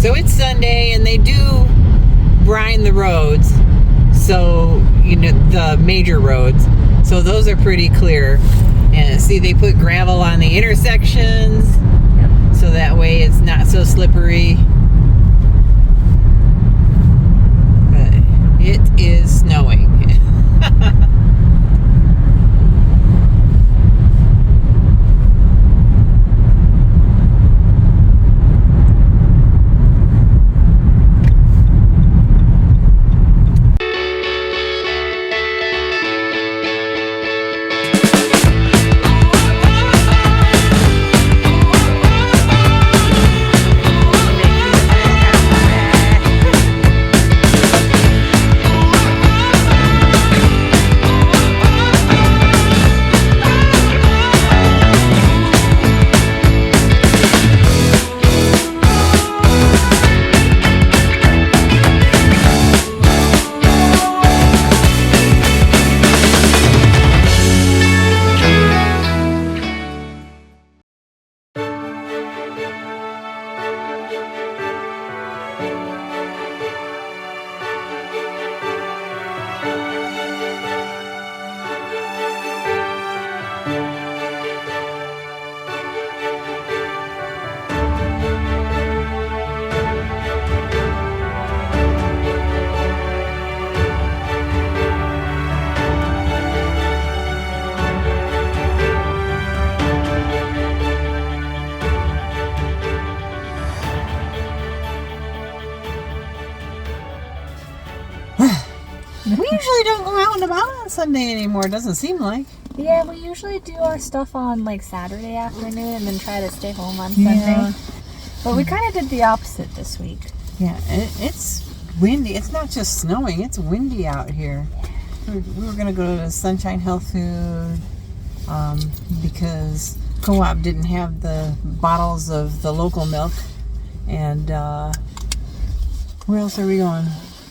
So it's Sunday, and they do brine the roads. So, the major roads. So those are pretty clear. And see, they put gravel on the intersections. Yep. So that way it's not so slippery. But it is snowing. We usually don't go out and about on Sunday anymore. It doesn't seem like. Yeah, we usually do our stuff on like Saturday afternoon and then try to stay home on Sunday. Yeah. But we kind of did the opposite this week. Yeah, it's windy. It's not just snowing. It's windy out here. We were going to go to the Sunshine Health Food because Co-op didn't have the bottles of the local milk. And where else are we going?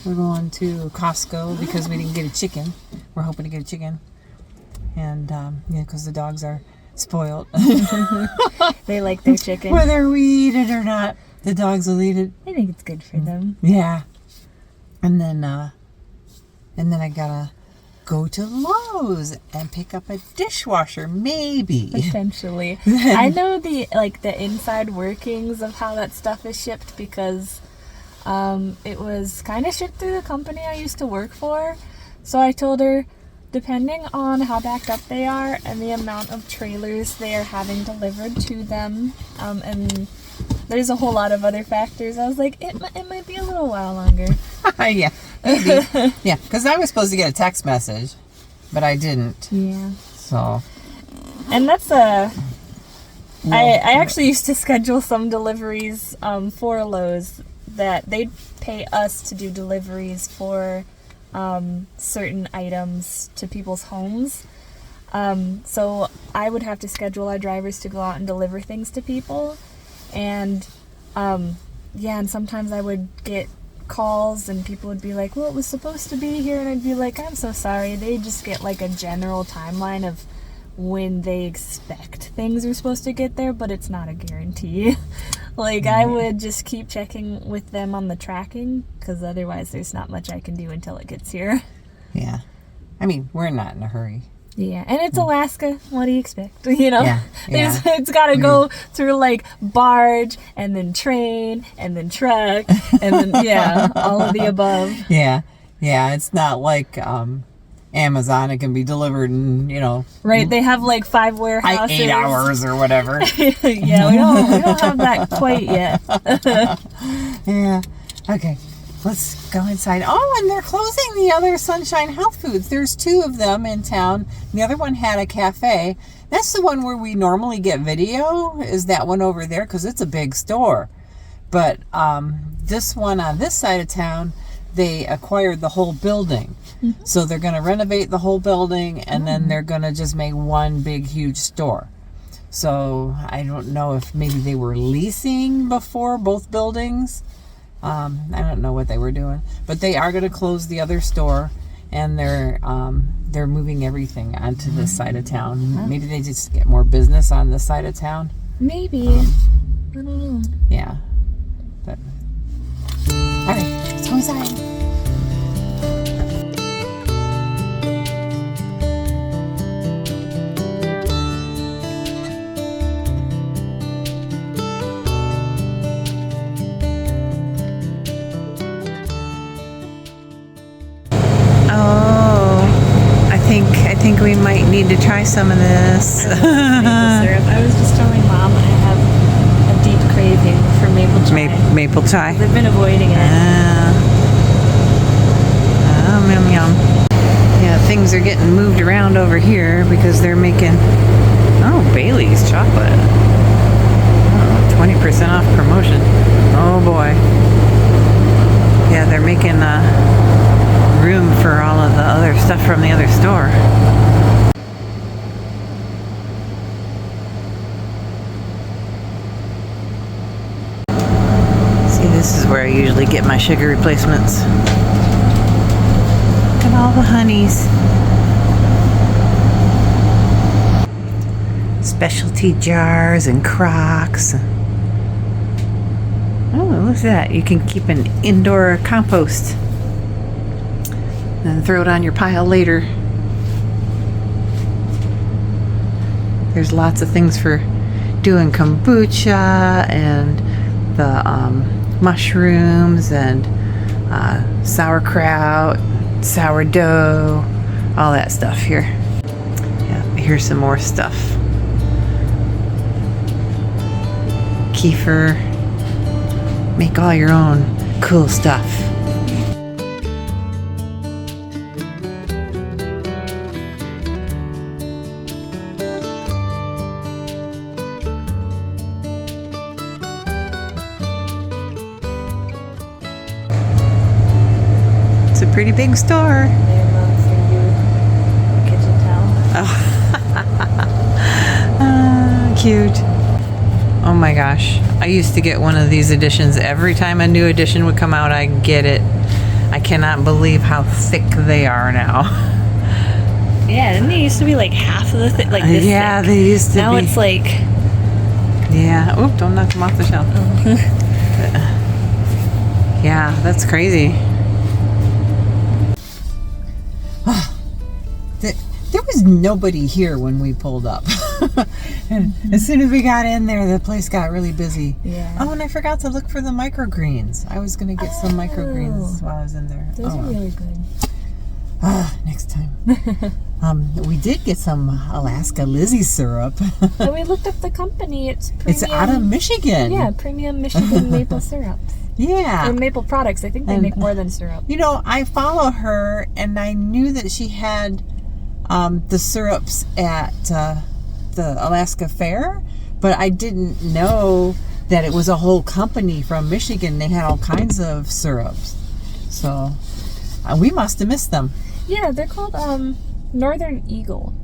We're going to Costco because we didn't get a chicken. We're hoping to get a chicken. And, because the dogs are spoiled. They like their chicken. Whether we eat it or not, the dogs will eat it. I think it's good for them. Yeah. And then I gotta go to Lowe's and pick up a dishwasher, maybe. Potentially. I know the inside workings of how that stuff is shipped because it was kind of shipped through the company I used to work for. So I told her, depending on how backed up they are and the amount of trailers they are having delivered to them, and there's a whole lot of other factors, I was like, it might be a little while longer. Yeah, maybe. Yeah, because I was supposed to get a text message, but I didn't. Yeah. So. And that's I actually used to schedule some deliveries for Lowe's that they'd pay us to do deliveries for certain items to people's homes. So I would have to schedule our drivers to go out and deliver things to people. And and sometimes I would get calls and people would be like, well, it was supposed to be here, and I'd be like, I'm so sorry. They just get like a general timeline of when they expect things are supposed to get there, but it's not a guarantee. I would just keep checking with them on the tracking because otherwise there's not much I can do until it gets here. Yeah. I mean, we're not in a hurry. Yeah, and it's Alaska. What do you expect? Yeah. It's got to go through barge and then train and then truck and then all of the above. Yeah, it's not like Amazon. It can be delivered in Right. They have 5 warehouses. 8 hours or whatever. Yeah, we don't have that quite yet. Yeah. Okay. Let's go inside. Oh, and they're closing the other Sunshine Health Foods. There's 2 of them in town. The other one had a cafe. That's the one where we normally get video, is that one over there, because it's a big store. But this one on this side of town, they acquired the whole building. Mm-hmm. So they're going to renovate the whole building, and then they're going to just make one big, huge store. So I don't know if maybe they were leasing before both buildings. I don't know what they were doing, but they are going to close the other store, and they're moving everything onto this side of town. Oh. Maybe they just get more business on this side of town. Maybe. I don't know. Yeah, but All right, let's go inside. I think we might need to try some of this. Maple syrup. I was just telling Mom I have a deep craving for maple chai. Maple chai. I've been avoiding it. Yum yum. Yeah, things are getting moved around over here because they're making Bailey's chocolate. 20% off promotion. Oh boy. Yeah, they're making room for all of the other stuff from the other store. See, this is where I usually get my sugar replacements. Look at all the honeys. Specialty jars and crocks. Oh, look at that. You can keep an indoor compost and throw it on your pile later. There's lots of things for doing kombucha and the mushrooms and sauerkraut, sourdough, all that stuff here. Yeah, here's some more stuff. Kefir. Make all your own cool stuff. It's a pretty big store. Their love for you, kitchen towel. Oh. Cute. Oh my gosh. I used to get one of these editions. Every time a new edition would come out, I get it. I cannot believe how thick they are now. Yeah, didn't they used to be like half of the thick, like this Yeah, thick? they used to Now be. it's like... Yeah. Oop, don't knock them off the shelf. Yeah, that's crazy. There was nobody here when we pulled up. And as soon as we got in there, the place got really busy. Yeah. Oh, and I forgot to look for the microgreens. I was going to get some microgreens while I was in there. Those are really good. Next time. We did get some Alaska Lizzie syrup. And we looked up the company. It's premium. It's out of Michigan. Yeah, premium Michigan maple syrups. Yeah. And maple products. I think they make more than syrup. You know, I follow her, and I knew that she had the syrups at the Alaska Fair, but I didn't know that it was a whole company from Michigan. They had all kinds of syrups. So we must have missed them. Yeah, they're called Northern Eagle.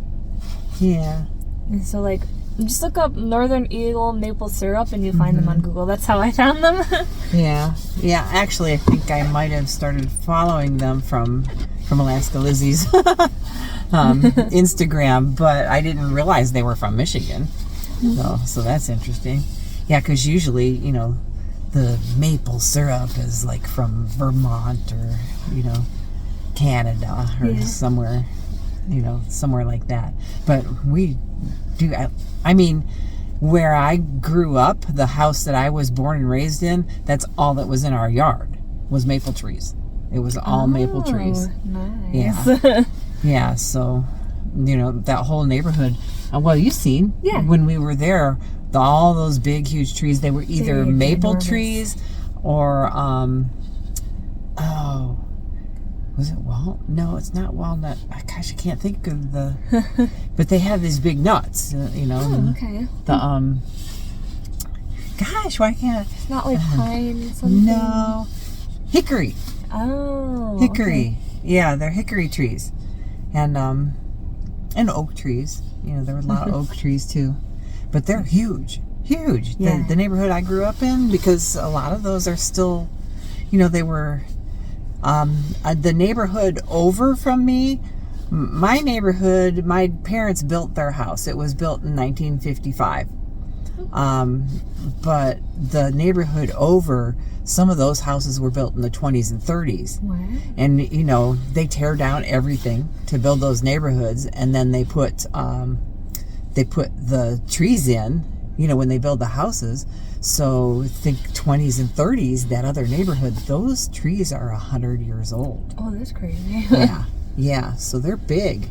Yeah. And so, like, just look up Northern Eagle maple syrup and you find them on Google. That's how I found them. Yeah. Yeah, actually, I think I might have started following them from Alaska Lizzie's Instagram, but I didn't realize they were from Michigan. So that's interesting. Yeah, because usually, you know, the maple syrup is like from Vermont or, you know, Canada or somewhere, you know, somewhere like that. But we do, I mean, where I grew up, the house that I was born and raised in, that's all that was in our yard was maple trees. It was all maple trees. Nice. Yeah. Yeah, so, you know, that whole neighborhood. Well, you've seen when we were there, all those big, huge trees, they were either maple trees or, was it walnut? No, it's not walnut. Gosh, I can't think of the, but they have these big nuts, you know. Oh, okay. The, gosh, why can't I? It's not like pine something? No. Hickory. Oh. Hickory. Okay. Yeah, they're hickory trees. And oak trees. You know, there were a lot of oak trees too. But they're huge. Huge. Yeah. The neighborhood I grew up in, because a lot of those are still, you know, they were the neighborhood over from me. My neighborhood, my parents built their house. It was built in 1955. But the neighborhood over, some of those houses were built in the 20s and 30s. What? And, they tear down everything to build those neighborhoods, and then they put the trees in, when they build the houses. So think 20s and 30s, that other neighborhood, those trees are 100 years old. Oh, that's crazy. Yeah, so they're big.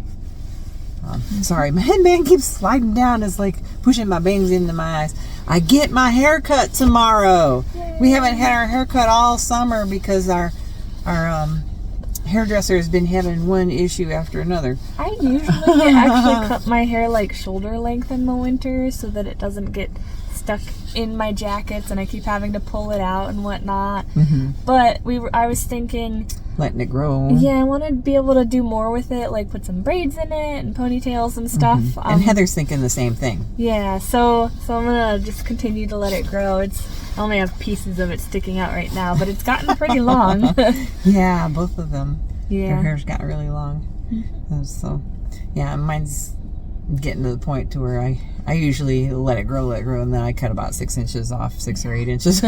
Sorry, my headband keeps sliding down. It's like pushing my bangs into my eyes. I get my hair cut tomorrow. Yay. We haven't had our hair cut all summer because our hairdresser has been having one issue after another. I usually actually cut my hair like shoulder length in the winter so that it doesn't get stuck in my jackets and I keep having to pull it out and whatnot. Mm-hmm. But I was thinking, letting it grow. Yeah, I want to be able to do more with it, like put some braids in it and ponytails and stuff. Mm-hmm. And Heather's thinking the same thing. Yeah, so I'm gonna just continue to let it grow. I only have pieces of it sticking out right now, but it's gotten pretty long. Yeah, both of them. Yeah, their hair's gotten really long. Mm-hmm. So, yeah, mine's getting to the point to where I usually let it grow, and then I cut about 6 inches off, 6 or 8 inches.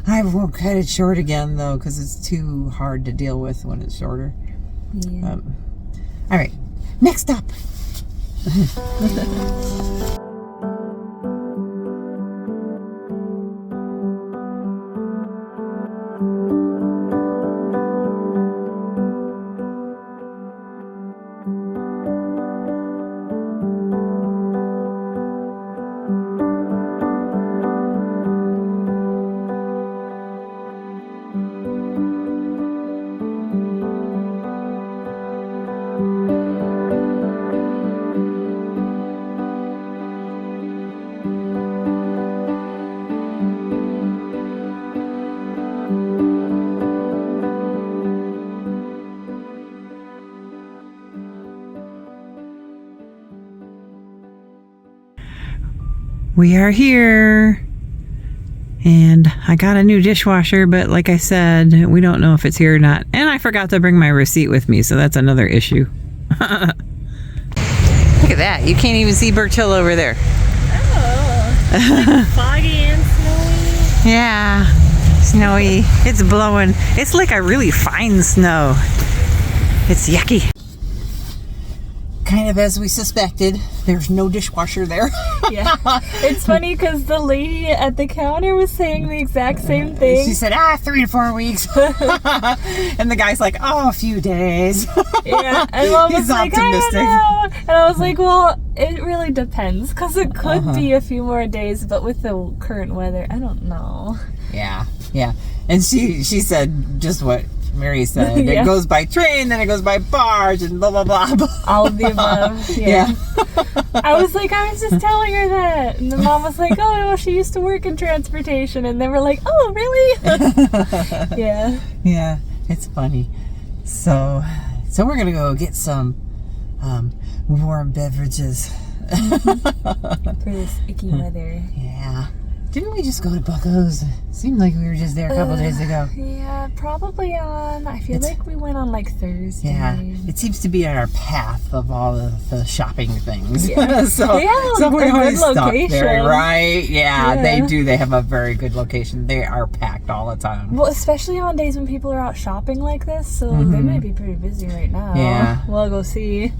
I won't cut it short again, though, because it's too hard to deal with when it's shorter. Yeah. All right, next up. We are here, and I got a new dishwasher, but like I said, we don't know if it's here or not. And I forgot to bring my receipt with me, so that's another issue. Look at that. You can't even see Birch Hill over there. Oh, it's like foggy and snowy. Yeah, snowy. It's blowing. It's like a really fine snow. It's yucky. Kind of as we suspected, there's no dishwasher there. Yeah. It's funny because the lady at the counter was saying the exact same thing. She said, 3 to 4 weeks. And the guy's like, a few days. Yeah. And Mom was He's like, optimistic. I don't know. And I was like, well, it really depends because it could be a few more days, but with the current weather, I don't know. Yeah. And she said just what Mary said. Yeah. It goes by train, then it goes by barge, and blah, blah, blah. All of the above. Yeah. I was just telling her that. And the mom was like, oh, well, she used to work in transportation. And they were like, oh, really? Yeah. Yeah, it's funny. So we're going to go get some warm beverages. For this icky weather. Yeah. Didn't we just go to Bucko's? Seemed like we were just there a couple days ago. Yeah, probably on. I feel like we went on like Thursday. Yeah, it seems to be on our path of all of the shopping things. Yeah. so we're always stuck there, right? Yeah, they do. They have a very good location. They are packed all the time. Well, especially on days when people are out shopping like this, so they might be pretty busy right now. Yeah. We'll go see.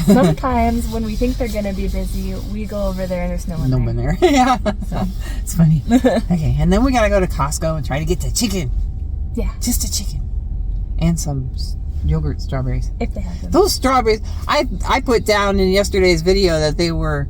Sometimes when we think they're gonna be busy, we go over there and there's no one there. Yeah. So it's funny. Okay, and then we gotta go to Costco and try to get the chicken. Yeah. Just a chicken. And some yogurt strawberries. If they have them. Those strawberries, I put down in yesterday's video that they were,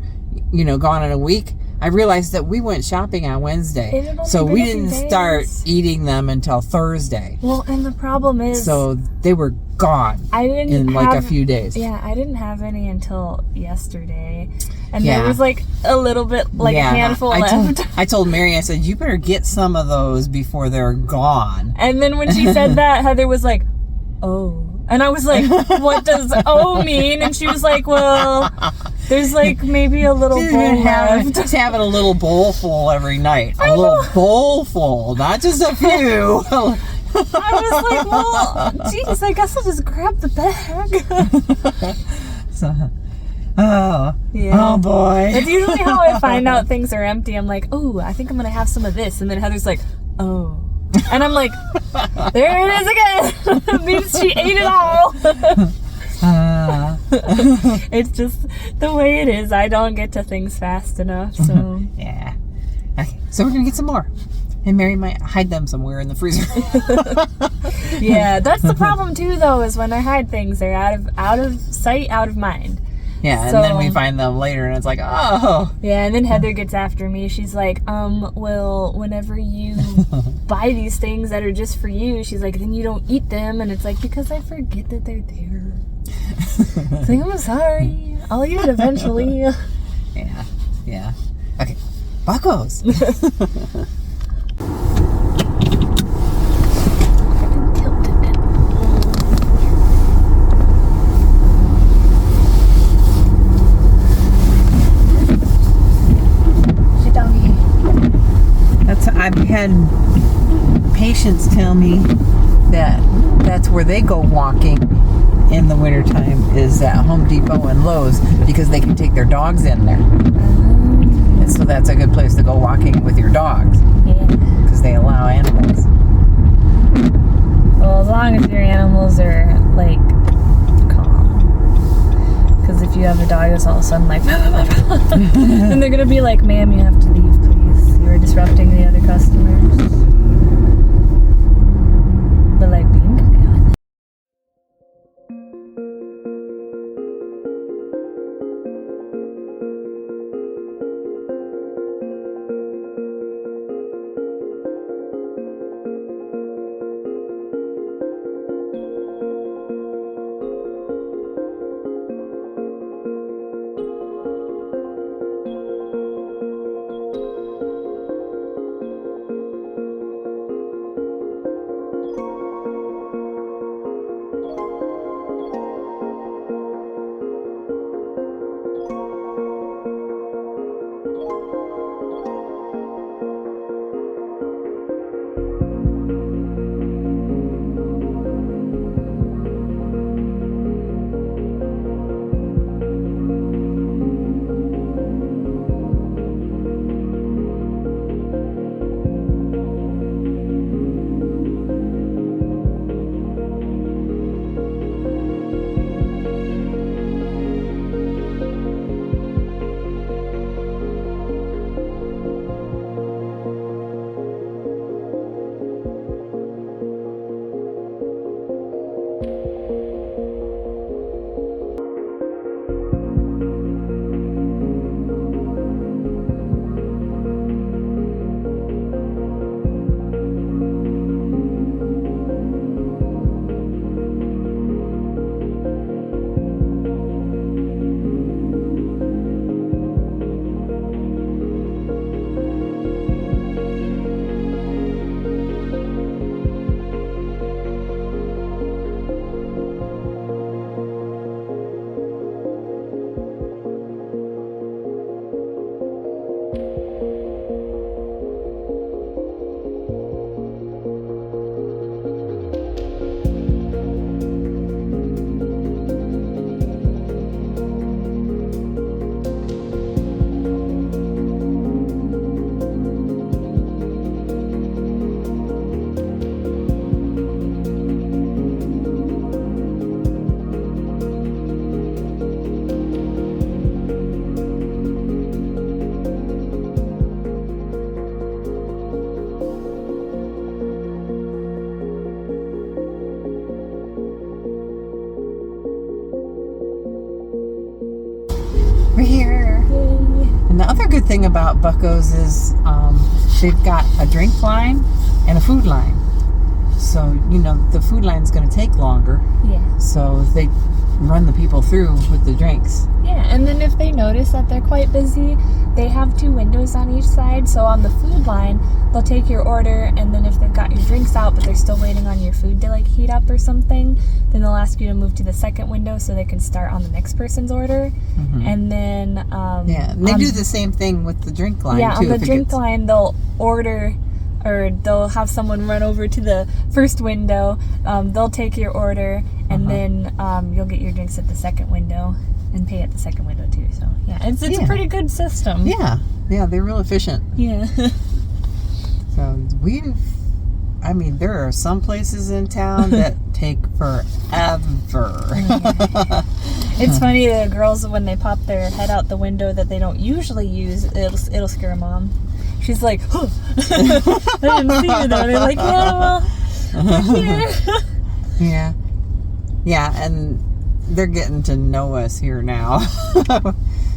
gone in a week. I realized that we went shopping on Wednesday. So we didn't start eating them until Thursday. Well, and the problem is... So they were gone in a few days. Yeah, I didn't have any until yesterday. And there was a little bit, a handful left. I told Mary, I said, you better get some of those before they're gone. And then when she said that, Heather was like, oh. And I was like, what does oh mean? And she was like, well, there's maybe a little bowl left. Just having a little bowl full every night. A little bowl full, not just a few. I was like, well, geez, I guess I'll just grab the bag. Oh. Yeah. Oh, boy. That's usually how I find out things are empty. I'm like, oh, I think I'm going to have some of this. And then Heather's like, oh. And I'm like, there it is again. It means she ate it all. It's just the way it is. I don't get to things fast enough. So yeah. Okay, so we're going to get some more. And Mary might hide them somewhere in the freezer. Yeah, that's the problem too, though, is when I hide things, they're out of sight, out of mind. Yeah, and then we find them later, and it's like, oh. Yeah, and then Heather gets after me. She's like, well, whenever you buy these things that are just for you, she's like, then you don't eat them. And it's like, because I forget that they're there. It's like, I'm sorry. I'll eat it eventually. Yeah. Okay, Buckos. I've had patients tell me that that's where they go walking in the wintertime is at Home Depot and Lowe's because they can take their dogs in there. And so that's a good place to go walking with your dogs. Yeah. Because they allow animals. Well, as long as your animals are, like, calm. Because if you have a dog that's all of a sudden like, then they're going to be like, ma'am, you have to leave, please. You're disrupting the other customers. But, like, being good. We're here. Yay. And the other good thing about Buckos is they've got a drink line and a food line. So, you know, the food line's going to take longer. Yeah. So they run the people through with the drinks. Yeah, and then if they notice that they're quite busy, they have 2 windows on each side. So on the food line, they'll take your order, and then if they've got your drinks out, but they're still waiting on your food to like heat up or something, then they'll ask you to move to the second window so they can start on the next person's order. Mm-hmm. And then yeah, and they do the same thing with the drink line yeah, too. on the drink line, they'll order, or they'll have someone run over to the first window. They'll take your order, and then you'll get your drinks at the second window and pay at the second window too. Yeah, it's a pretty good system. Yeah, they're real efficient. Yeah. So there are some places in town that take forever. It's funny, the girls, when they pop their head out the window that they don't usually use, it'll scare Mom. She's like, oh, I didn't see you there. They're like, yeah, well, we're here. Yeah, and they're getting to know us here now.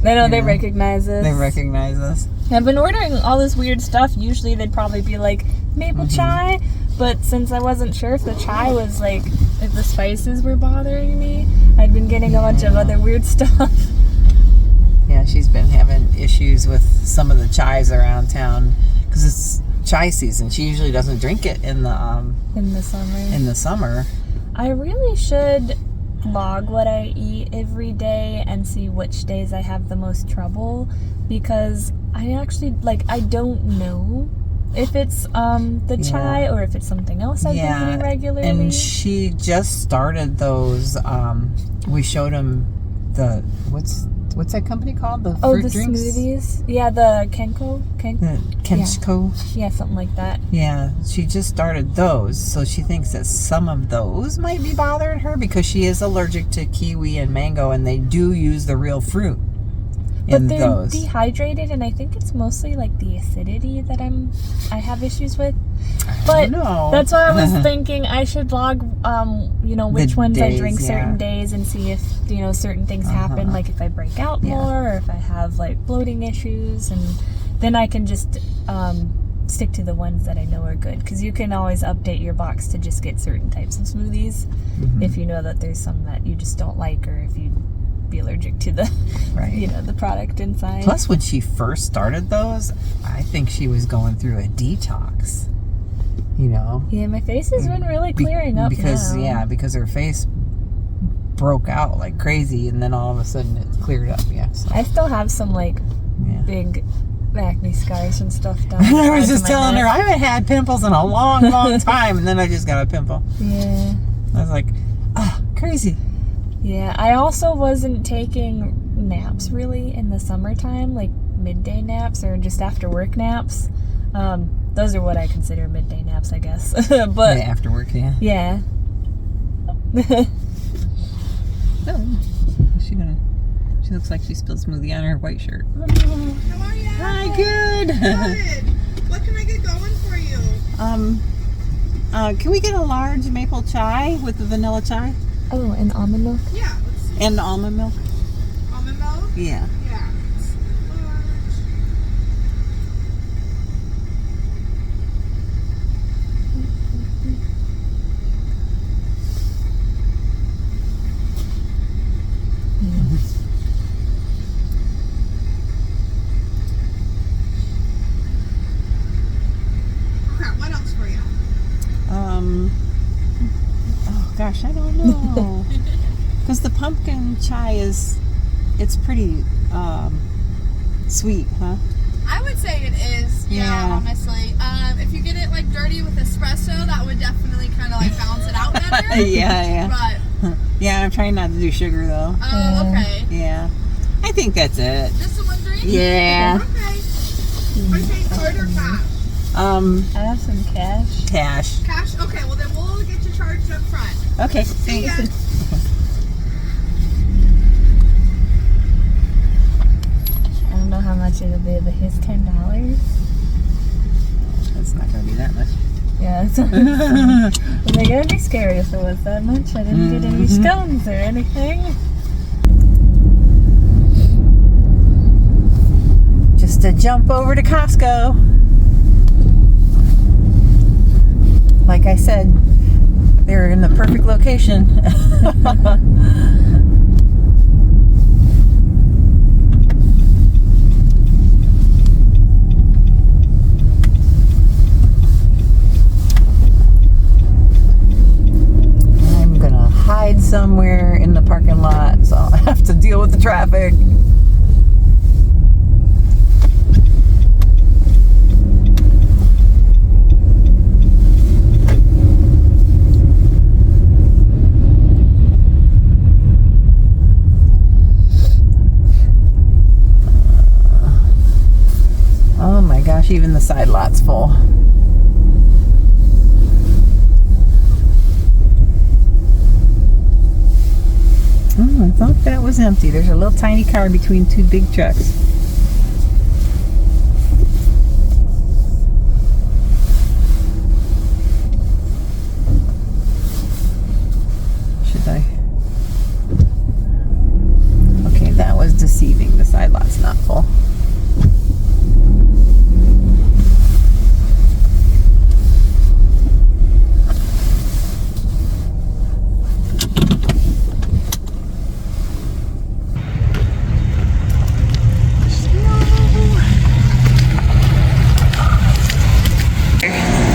They recognize us. They recognize us. I've been ordering all this weird stuff. Usually they'd probably be like maple chai, but since I wasn't sure if the chai was like, if the spices were bothering me, I'd been getting a bunch of other weird stuff. Yeah, she's been having issues with some of the chais around town because it's chai season. She usually doesn't drink it in the summer. I really should log what I eat every day and see which days I have the most trouble, because I actually I don't know if it's the chai or if it's something else I've been eating regularly. And she just started those. We showed him the what's that company called? The fruit drinks? Smoothies. Yeah, the Kenko. Yeah, something like that. Yeah, she just started those, so she thinks that some of those might be bothering her because she is allergic to kiwi and mango, and they do use the real fruit in those. But they're dehydrated, and I think it's mostly like the acidity that I have issues with. But that's why I was thinking I should log, which ones I drink certain days and see if, certain things happen, like if I break out more or if I have like bloating issues, and then I can just stick to the ones that I know are good, because you can always update your box to just get certain types of smoothies if you know that there's some that you just don't like, or if you be allergic to the the product inside. Plus, when she first started those, I think she was going through a detox. Yeah, my face has been really clearing up because now. Because her face broke out like crazy, and then all of a sudden it cleared up. I still have some big acne scars and stuff down. I was just telling her I haven't had pimples in a long, long time, and then I just got a pimple. Yeah. I was like, crazy. Yeah, I also wasn't taking naps really in the summertime, like midday naps or just after work naps. Those are what I consider midday naps, I guess. But after work, yeah. Yeah. She looks like she spilled smoothie on her white shirt. How are you? Hi, good. Good. What can I get going for you? Can we get a large maple chai with the vanilla chai? Oh, and almond milk? Yeah. And almond milk? Almond milk? Yeah. Yeah. Gosh, I don't know. Because the pumpkin chai it's pretty sweet, huh? I would say it is, honestly. If you get it dirty with espresso, that would definitely kind of balance it out better. Yeah. But I'm trying not to do sugar though. Oh, okay. Yeah. I think that's it. Just the one drink? Yeah. Okay. Okay, card or cash? I have some cash. Cash? Okay, well then we'll get you charged up front. Okay, See ya. I don't know how much it'll be, but here's $10. That's not going to be that much. Yeah, it's I'm like, it'd be scary if it was that much. I didn't get any scones or anything. Just a jump over to Costco. Like I said, they're in the perfect location. I'm gonna hide somewhere in the parking lot, so I'll have to deal with the traffic. gosh, even the side lot's full. Oh, I thought that was empty. There's a little tiny car between two big trucks. Should I? Okay, that was deceiving. The side lot's not full.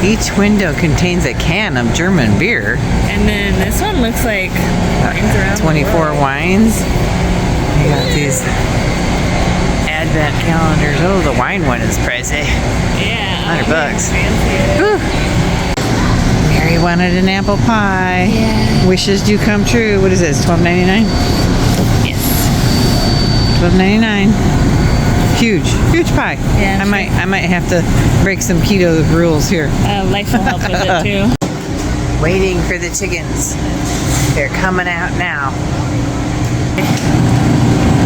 Each window contains a can of German beer. And then this one looks like wines around 24 the world. wines. You got these advent calendars. Oh, the wine one is pricey. Yeah. $100. Fancy. Whew. Mary wanted an apple pie. Yeah. Wishes do come true. What is this? $12.99? Yes. $12.99. Huge pie. Yeah, I might have to break some keto rules here. Life will help with it too. Waiting for the chickens. They're coming out now.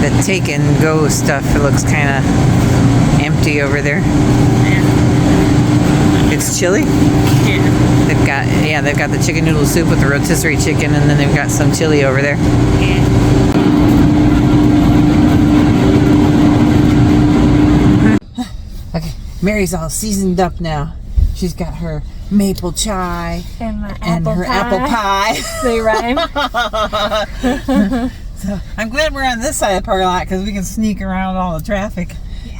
The take and go stuff looks kind of empty over there. Yeah. It's chili. Yeah. They've got the chicken noodle soup with the rotisserie chicken, and then they've got some chili over there. Yeah. Okay, Mary's all seasoned up now. She's got her maple chai And her apple pie. They rhyme. So I'm glad we're on this side of the parking lot because we can sneak around all the traffic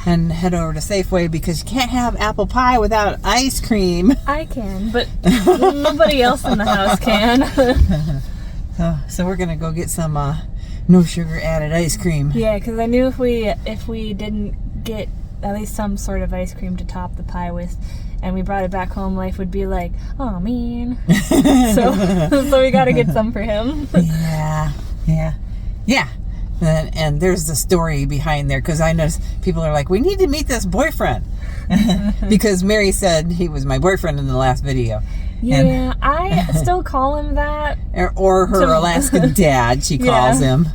and head over to Safeway because you can't have apple pie without ice cream. I can, but nobody else in the house can. So we're gonna go get some no sugar added ice cream. Yeah, because I knew if we didn't get at least some sort of ice cream to top the pie with, and we brought it back home, life would be like, oh man. so we got to get some for him. Yeah. And there's the story behind there because I noticed people are like, we need to meet this boyfriend because Mary said he was my boyfriend in the last video. Yeah, I still call him that. Or her Alaskan dad, she calls Yeah. him.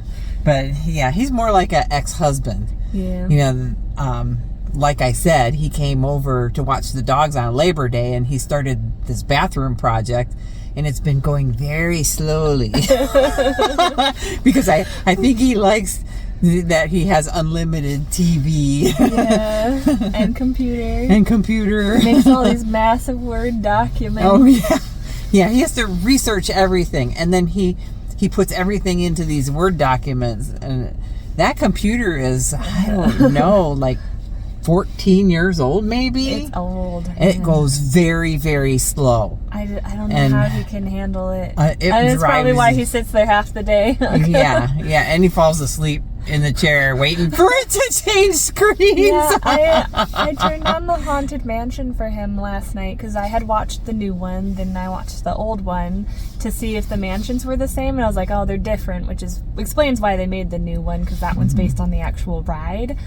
But yeah, he's more like an ex-husband. Yeah. You know, like I said, he came over to watch the dogs on Labor Day and he started this bathroom project and it's been going very slowly. Because I think he likes that he has unlimited TV. Yeah, and computer. And computer. Makes all these massive Word documents. Oh, yeah. Yeah, he has to research everything and then he puts everything into these Word documents and that computer is, I don't know, like 14 years old maybe. It's old. It goes very, very slow. I don't know And, how he can handle it. it And it's probably drives- why he sits there half the day. Yeah, and he falls asleep in the chair waiting for it to change screens. Yeah, I turned on the Haunted Mansion for him last night because I had watched the new one, then I watched the old one to see if the mansions were the same, and I was like, oh, they're different, which explains why they made the new one because that one's based on the actual ride.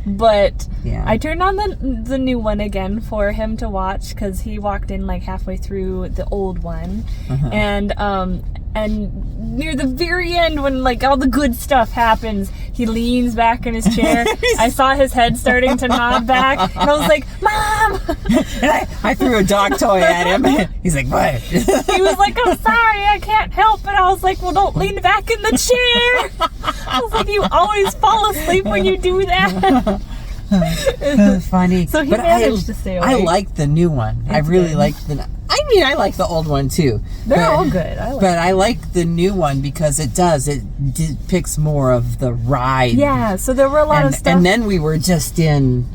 But Yeah. I turned on the new one again for him to watch because he walked in like halfway through the old one, and near the very end when like all the good stuff happens, he leans back in his chair. I saw his head starting to nod back, and I was like, Mom! And I threw a dog toy at him. He's like, what? He was like, I'm sorry, I can't help it. I was like, well, don't lean back in the chair. I was like, you always fall asleep when you do that. That's funny. So he But managed to stay I awake. like the new one. I It's really good. like the. I mean, I like the old one too. They're But- all good. I like But I like the new one because it depicts more of the ride. Yeah, so there were a lot of stuff. And then we were just in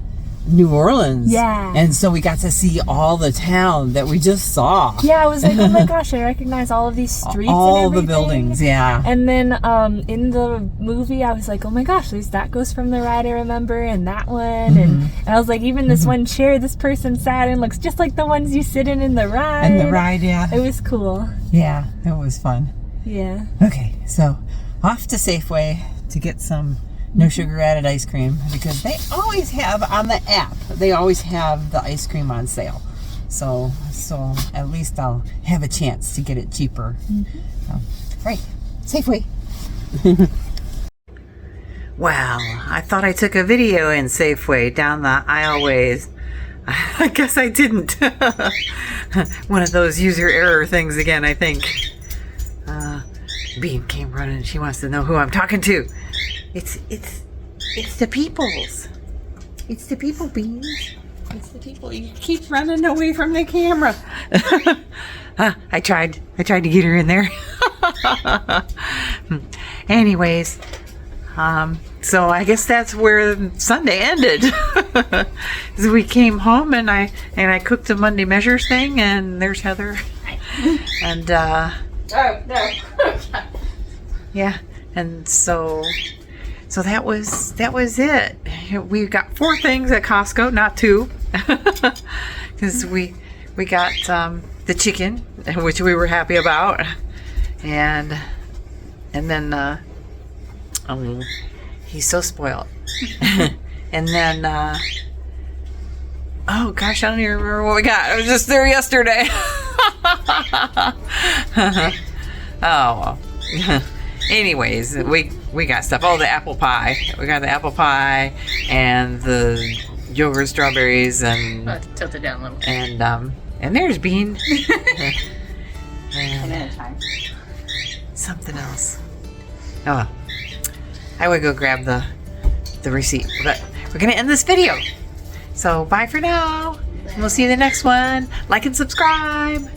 New Orleans. Yeah. And so we got to see all the town that we just saw. Yeah, I was like, oh my gosh, I recognize all of these streets All and the everything. buildings, yeah. And then in the movie, I was like, oh my gosh, that goes from the ride I remember, and that one. And I was like, even this one chair this person sat in looks just like the ones you sit in the ride. And the ride, yeah. It was cool. Yeah, it was fun. Yeah. Okay, so off to Safeway to get some no sugar added ice cream, because they always have on the app. They always have the ice cream on sale. So at least I'll have a chance to get it cheaper. So, right, Safeway. Well, I thought I took a video in Safeway down the aisleways. I guess I didn't. One of those user error things again, I think. Bean came running. She wants to know who I'm talking to. It's the peoples. It's the people, Beans. It's the people. You keep running away from the camera. I tried to get her in there. Anyways, so I guess that's where Sunday ended. So we came home and I cooked the Monday Measures thing, and there's Heather. And yeah, and so that was it. We got 4 things at Costco, not 2, because we got the chicken, which we were happy about, and then he's so spoiled. And then oh gosh, I don't even remember what we got. I was just there yesterday. Oh well. Anyways, we got stuff. Oh, the apple pie. We got the apple pie and the yogurt strawberries and Tilt it down a little. And there's Bean. And something else. Oh, I would go grab the receipt, but we're gonna end this video. So bye for now. We'll see you in the next one. Like and subscribe.